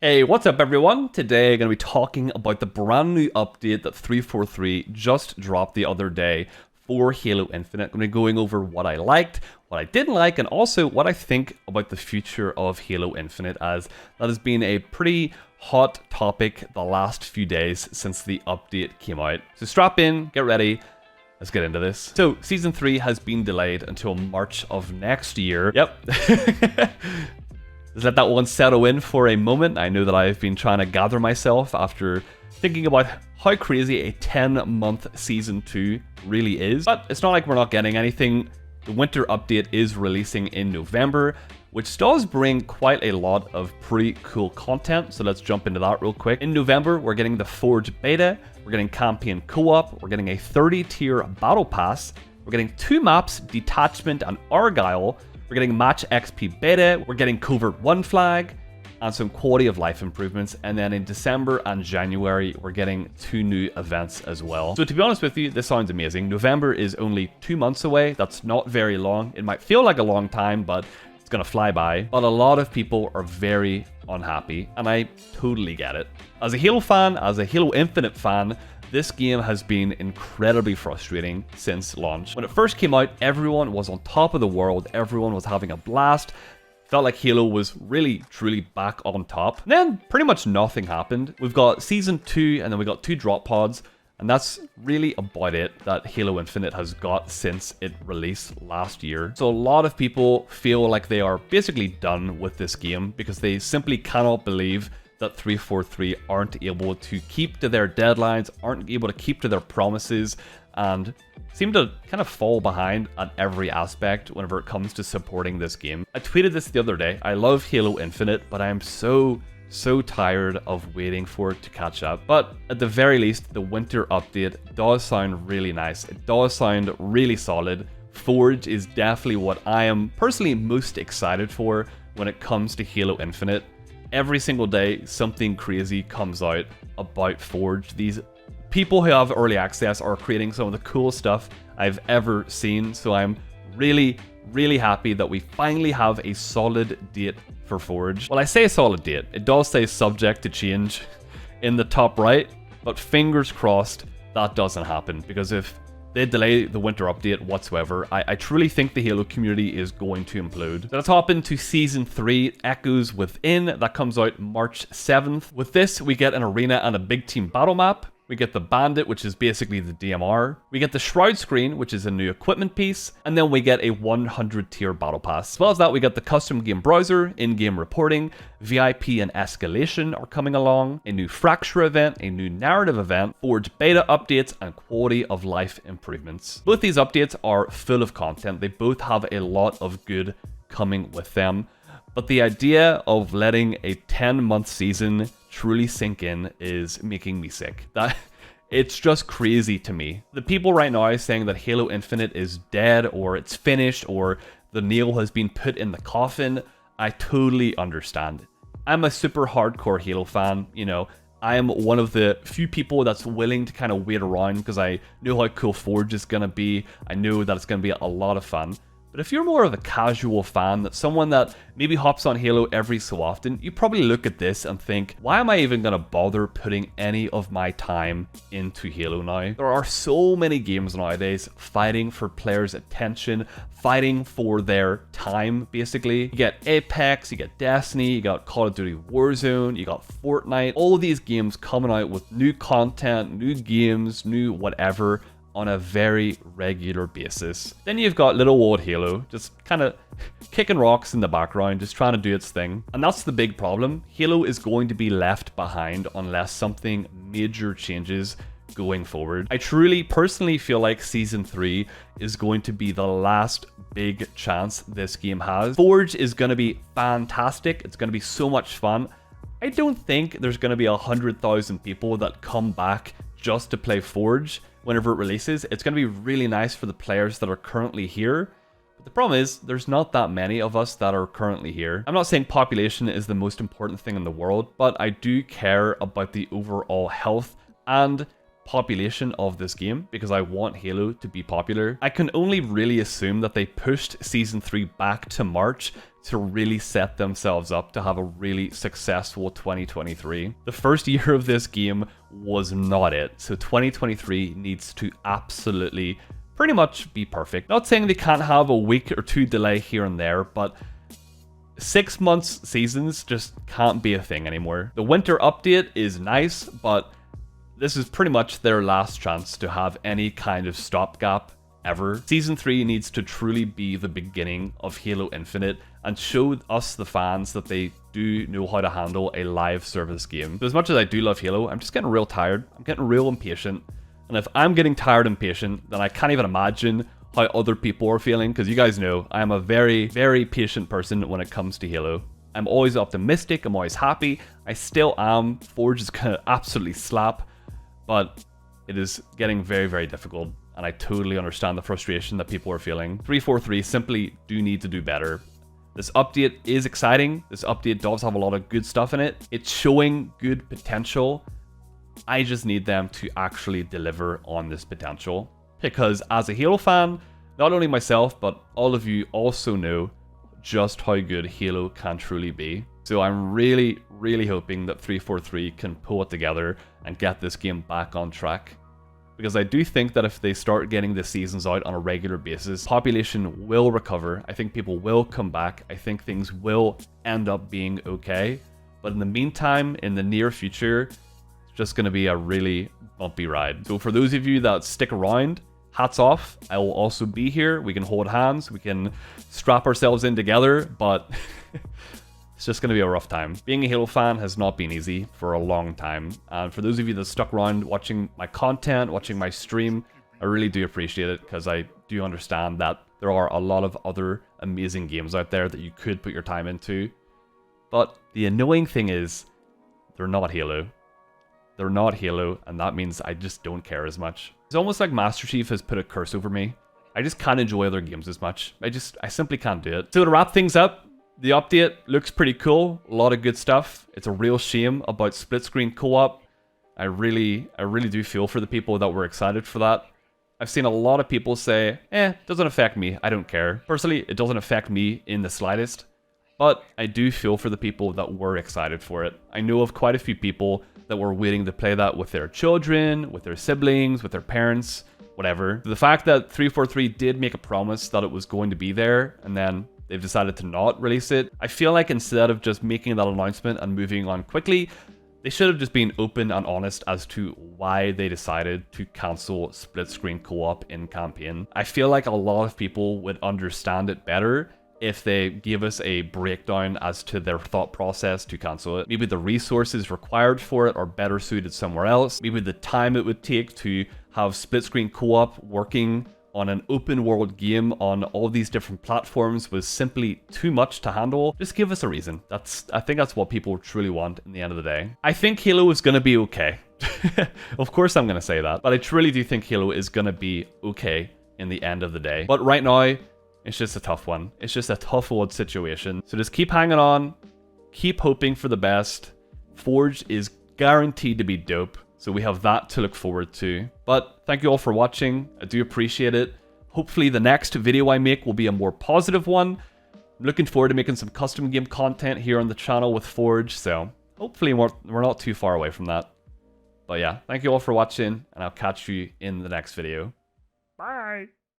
Hey, what's up everyone? Today I'm going to be talking about the brand new update that 343 just dropped the other day for Halo Infinite. I'm going to be going over what I liked, what I didn't like, and also what I think about the future of Halo Infinite, as that has been a pretty hot topic the last few days since the update came out. So strap in, get ready. Let's get into this. So, Season 3 has been delayed until March of next year. Yep. Just let that one settle in for a moment. I know that I've been trying to gather myself after thinking about how crazy a 10-month Season 2 really is. But it's not like we're not getting anything. The winter update is releasing in November, which does bring quite a lot of pretty cool content. So let's jump into that real quick. In November, we're getting the Forge beta, we're getting campaign co-op, we're getting a 30-tier battle pass, we're getting 2 maps, Detachment and Argyle, we're getting Match XP beta, we're getting Covert 1 flag, and some quality of life improvements. And then in December and January, we're getting 2 new events as well. So to be honest with you, this sounds amazing. November is only 2 months away. That's not very long. It might feel like a long time, but it's gonna fly by. But a lot of people are very unhappy, and I totally get it. As a Halo fan, as a Halo Infinite fan, this game has been incredibly frustrating since launch. When it first came out, everyone was on top of the world, everyone was having a blast, felt like Halo was really, truly back on top. And then pretty much nothing happened. We've got Season 2, and then we got 2 drop pods, and that's really about it that Halo Infinite has got since it released last year. So a lot of people feel like they are basically done with this game because they simply cannot believe that 343 aren't able to keep to their deadlines, aren't able to keep to their promises, and seem to kind of fall behind at every aspect whenever it comes to supporting this game. I tweeted this the other day. I love Halo Infinite, but I am so tired of waiting for it to catch up. But at the very least, the winter update does sound really nice. It does sound really solid. Forge is definitely what I am personally most excited for when it comes to Halo Infinite. Every single day, something crazy comes out about Forge. These people who have early access are creating some of the coolest stuff I've ever seen. So I'm really happy that we finally have a solid date for Forge. Well, I say a solid date. It does say subject to change in the top right, but fingers crossed that doesn't happen, because if they delay the winter update whatsoever, I truly think the Halo community is going to implode. So let's hop into Season 3, Echoes Within. That comes out March 7th. With this, we get an arena and a big team battle map. We get the Bandit, which is basically the DMR. We get the Shroud screen, which is a new equipment piece. And then we get a 100 tier battle pass. As well as that, we get the custom game browser, in-game reporting, VIP and escalation are coming along, a new Fracture event, a new narrative event, Forge beta updates, and quality of life improvements. Both these updates are full of content. They both have a lot of good coming with them. But the idea of letting a 10-month season truly sink in is making me sick. It's just crazy to me. The people right now saying that Halo Infinite is dead, or it's finished, or the nail has been put in the coffin, I totally understand. I'm a super hardcore Halo fan, you know. I am one of the few people that's willing to kind of wait around because I know how cool Forge is going to be. I know that it's going to be a lot of fun. But if you're more of a casual fan, that someone that maybe hops on Halo every so often, you probably look at this and think, why am I even going to bother putting any of my time into Halo now? There are so many games nowadays fighting for players' attention, fighting for their time, basically. You get Apex, you get Destiny, you got Call of Duty Warzone, you got Fortnite. All of these games coming out with new content, new games, new whatever, on a very regular basis. Then you've got little old Halo, just kind of kicking rocks in the background, just trying to do its thing. And that's the big problem. Halo is going to be left behind unless something major changes going forward. I truly, personally feel like Season 3 is going to be the last big chance this game has. Forge is going to be fantastic. It's going to be so much fun. I don't think there's going to be 100,000 people that come back just to play Forge whenever it releases. It's going to be really nice for the players that are currently here. But the problem is, there's not that many of us that are currently here. I'm not saying population is the most important thing in the world, but I do care about the overall health and population of this game because I want Halo to be popular. I can only really assume that they pushed Season 3 back to March to really set themselves up to have a really successful 2023. The first year of this game was not it, so 2023 needs to absolutely pretty much be perfect. Not saying they can't have a week or two delay here and there, but 6 months seasons just can't be a thing anymore. The winter update is nice, but this is pretty much their last chance to have any kind of stopgap ever. Season 3 needs to truly be the beginning of Halo Infinite and show us, the fans, that they do know how to handle a live service game. So as much as I do love Halo, I'm just getting real tired. I'm getting real impatient. And if I'm getting tired and impatient, then I can't even imagine how other people are feeling, because you guys know I am a very, very patient person when it comes to Halo. I'm always optimistic, I'm always happy. I still am. Forge is gonna absolutely slap, but it is getting very, very difficult, and I totally understand the frustration that people are feeling. 343 simply do need to do better. This update is exciting. This update does have a lot of good stuff in it. It's showing good potential. I just need them to actually deliver on this potential. Because as a Halo fan, not only myself, but all of you also know just how good Halo can truly be. So I'm really, really hoping that 343 can pull it together and get this game back on track. Because I do think that if they start getting the seasons out on a regular basis, population will recover. I think people will come back. I think things will end up being okay. But in the meantime, in the near future, it's just going to be a really bumpy ride. So for those of you that stick around, hats off. I will also be here. We can hold hands. We can strap ourselves in together, but it's just going to be a rough time. Being a Halo fan has not been easy for a long time. And for those of you that stuck around watching my content, watching my stream, I really do appreciate it, because I do understand that there are a lot of other amazing games out there that you could put your time into. But the annoying thing is, they're not Halo. They're not Halo, and that means I just don't care as much. It's almost like Master Chief has put a curse over me. I just can't enjoy other games as much. I simply can't do it. So to wrap things up, the update looks pretty cool. A lot of good stuff. It's a real shame about split screen co-op. I really do feel for the people that were excited for that. I've seen a lot of people say, doesn't affect me, I don't care. Personally, it doesn't affect me in the slightest. But I do feel for the people that were excited for it. I know of quite a few people that were waiting to play that with their children, with their siblings, with their parents, whatever. The fact that 343 did make a promise that it was going to be there, and then they've decided to not release it, I feel like instead of just making that announcement and moving on quickly, they should have just been open and honest as to why they decided to cancel split screen co-op in campaign. I feel like a lot of people would understand it better if they give us a breakdown as to their thought process to cancel it. Maybe the resources required for it are better suited somewhere else. Maybe the time it would take to have split screen co-op working on an open world game on all these different platforms was simply too much to handle. Just give us a reason. I think that's what people truly want in the end of the day. I think Halo is going to be okay. Of course I'm going to say that, but I truly do think Halo is going to be okay in the end of the day. But right now, it's just a tough one. It's just a tough old situation. So just keep hanging on. Keep hoping for the best. Forge is guaranteed to be dope. So we have that to look forward to. But thank you all for watching. I do appreciate it. Hopefully the next video I make will be a more positive one. I'm looking forward to making some custom game content here on the channel with Forge. So hopefully we're not too far away from that. But yeah, thank you all for watching, and I'll catch you in the next video. Bye!